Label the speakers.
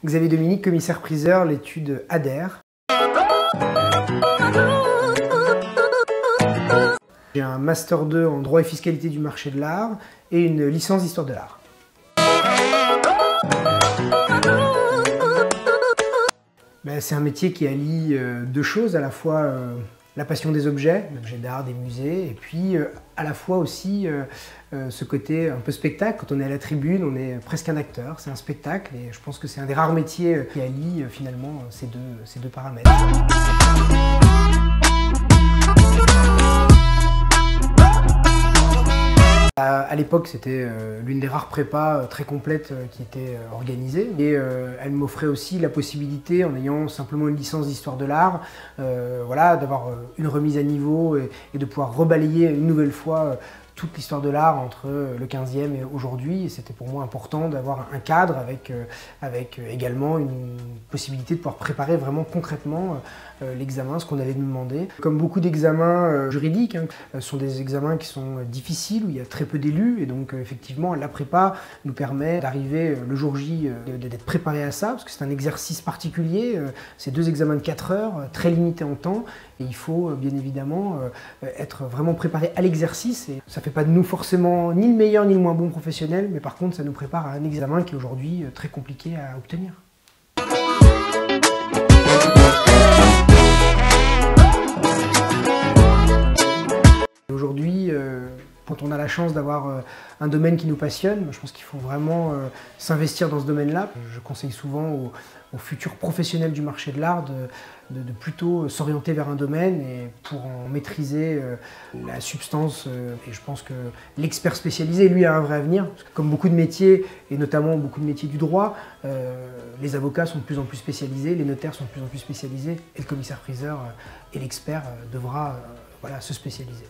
Speaker 1: Xavier Dominique, commissaire-priseur, l'étude ADER. J'ai un Master 2 en droit et fiscalité du marché de l'art et une licence d'histoire de l'art. C'est un métier qui allie deux choses, à la fois la passion des objets d'art, des musées, et puis à la fois aussi ce côté un peu spectacle. Quand on est à la tribune, on est presque un acteur, c'est un spectacle, et je pense que c'est un des rares métiers qui allie finalement ces deux paramètres. À l'époque, c'était l'une des rares prépas très complètes qui était organisée, et elle m'offrait aussi la possibilité, en ayant simplement une licence d'histoire de l'art, voilà, d'avoir une remise à niveau et de pouvoir rebalayer une nouvelle fois toute l'histoire de l'art entre le 15e et aujourd'hui. C'était pour moi important d'avoir un cadre avec également une possibilité de pouvoir préparer vraiment concrètement l'examen, ce qu'on allait nous demander. Comme beaucoup d'examens juridiques, sont des examens qui sont difficiles, où il y a très peu d'élus, et donc effectivement la prépa nous permet d'arriver le jour J, d'être préparé à ça, parce que c'est un exercice particulier, c'est 2 examens de 4 heures, très limités en temps, et il faut bien évidemment être vraiment préparé à l'exercice. Et ça ne fait pas de nous forcément ni le meilleur ni le moins bon professionnel, mais par contre ça nous prépare à un examen qui est aujourd'hui très compliqué à obtenir. Aujourd'hui, quand on a la chance d'avoir un domaine qui nous passionne, je pense qu'il faut vraiment s'investir dans ce domaine-là. Je conseille souvent aux futurs professionnels du marché de l'art de plutôt s'orienter vers un domaine et pour en maîtriser la substance. Et je pense que l'expert spécialisé, lui, a un vrai avenir. Parce que comme beaucoup de métiers, et notamment beaucoup de métiers du droit, les avocats sont de plus en plus spécialisés, les notaires sont de plus en plus spécialisés, et le commissaire-priseur et l'expert devra se spécialiser.